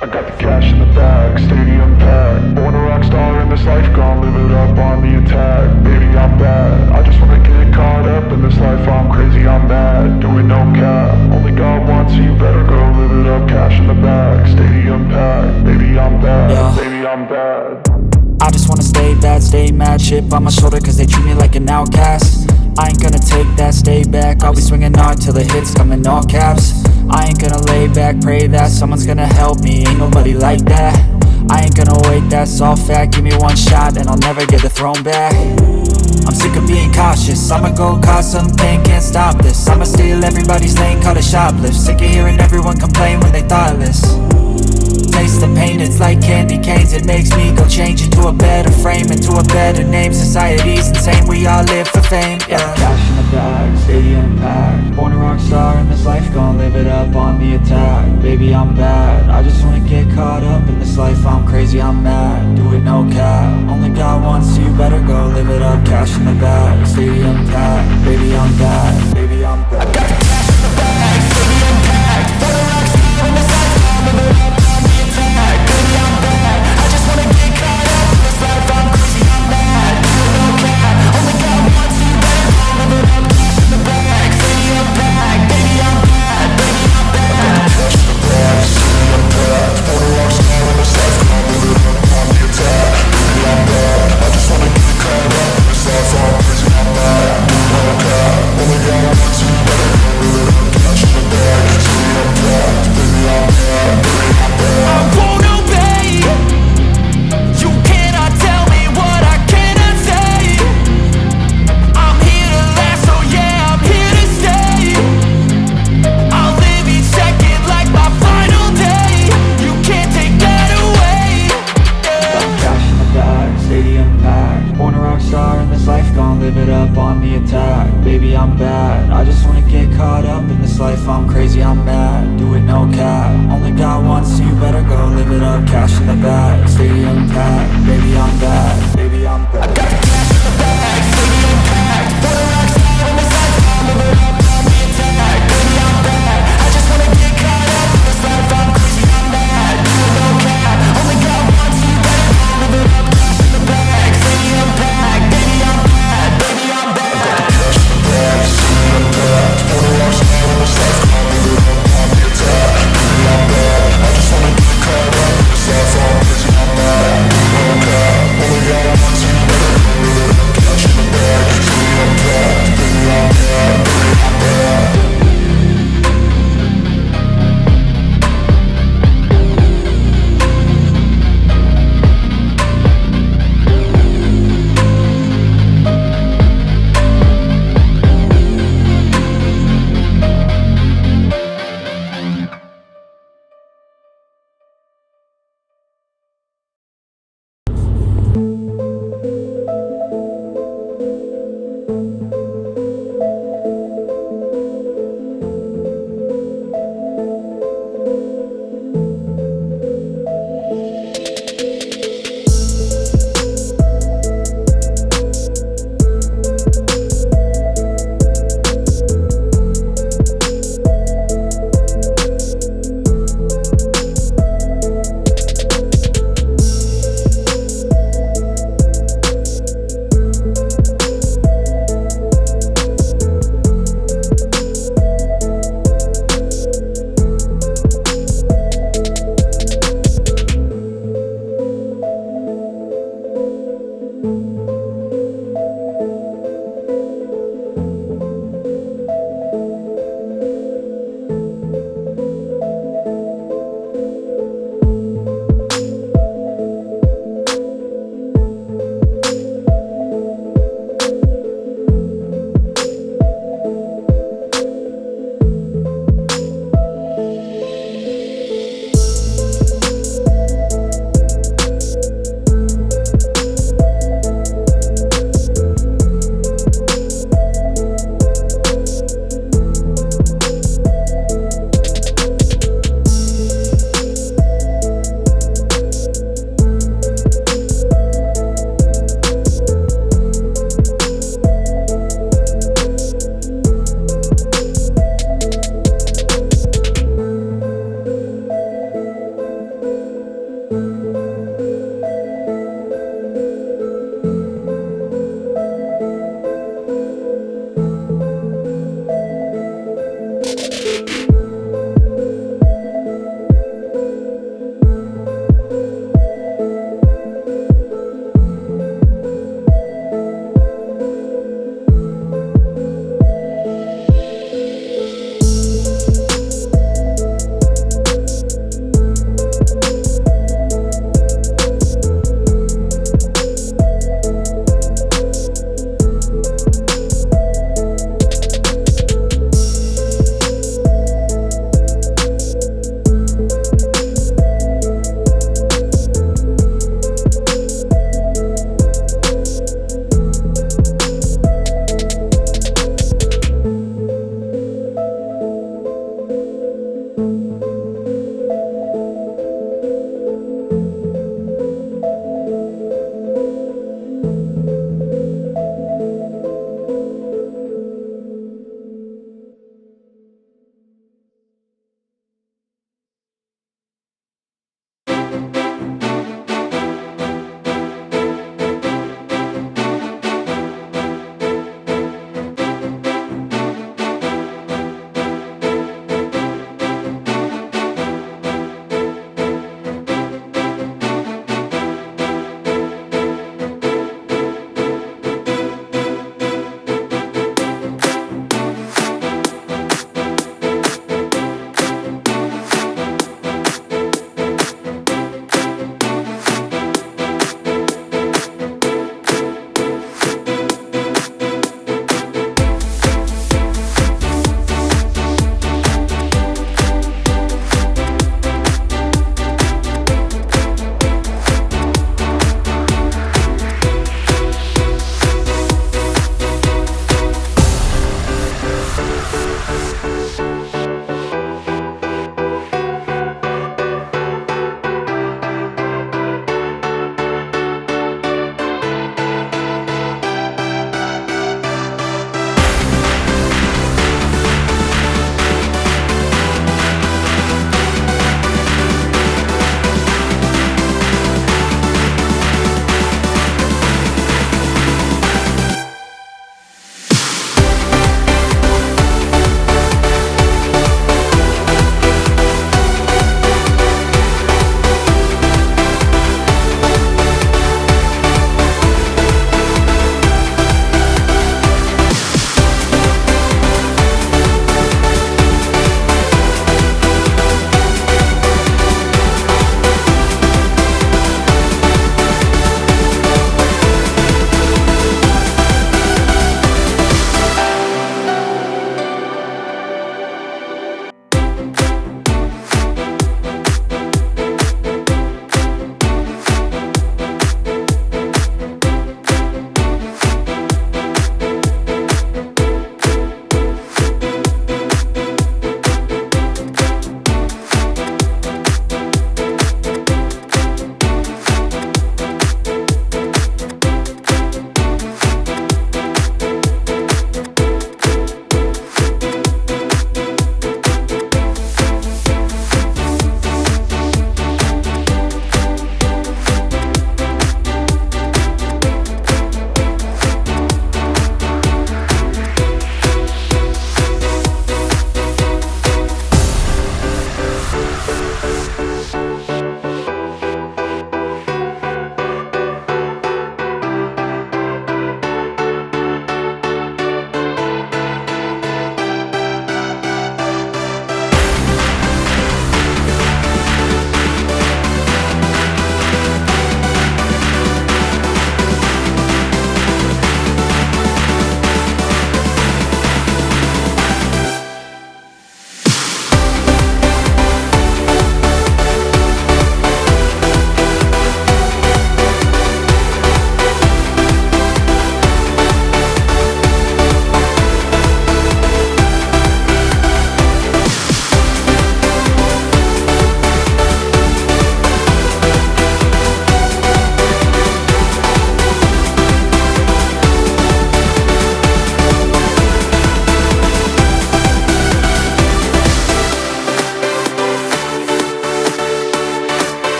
I got the cash in the bag, stadium packed. Born a rock star in this life, gon' live it up on the attack. Baby, I'm bad, I just wanna get caught up in this life. I'm crazy, I'm mad, doing no cap. Only God wants, so you better go live it up. Cash in the bag, stadium packed. Baby, I'm bad, yeah. Baby, I'm bad. I just wanna stay bad, stay mad. Chip on my shoulder cause they treat me like an outcast. I ain't gonna take that, stay back. I'll be swinging hard till the hits come in all caps. I ain't gonna lay back, pray that someone's gonna help me. Ain't nobody like that. I ain't gonna wait, that's all fact. Give me one shot and I'll never get the throne back. I'm sick of being cautious, I'ma go cause some pain, can't stop this. I'ma steal everybody's lane, call it shoplift. Sick of hearing everyone complain when they thoughtless. Taste the pain, it's like candy canes. It makes me go change into a better frame, into a better name. Society's insane, we all live for fame, yeah. Cash in the bag, stadium packed. Born a rock star in this life, gon' live it up on the attack. Baby, I'm bad, I just wanna get caught up in this life. I'm crazy, I'm mad, do it no cap. Only God wants, so you better go live it up. Cash in the bag, stadium packed. Baby, I'm bad, baby, I'm bad. I got the cash in the bag, stadium packed. Born a rock star in this life, gon' live it up on the attack. Baby, I'm bad, I just wanna get caught up in this life. I'm crazy, I'm mad, do it no cap. Only God wants, so you better go live it up. Cash in the bag, stadium packed. Baby, I'm bad, baby, I'm bad. Cash in the bag, stadium packed. Born a rock star in this life, gon' live it up on the attack. Baby, I'm bad, I just wanna get caught up in this life. I'm crazy, I'm mad, do it no cap. Only God wants, so you better go live it up. Cash in the bag, stadium packed. Baby, I'm bad, baby, I'm bad. I won't obey. You cannot tell me what I cannot say. I'm here to last, so yeah, I'm here to stay. I'll live each second like my final day. You can't take that away, yeah. Cash in the bag, stadium packed. Born a rock star in this life, gon' live it up on the attack. Baby, I'm bad, I just wanna get caught up in this life. I'm crazy, I'm mad, do it no cap. Only God wants, so you better go live it up. Cash in the bag, stadium packed. Baby, I'm bad, baby, I'm bad. I got the cash in the bag.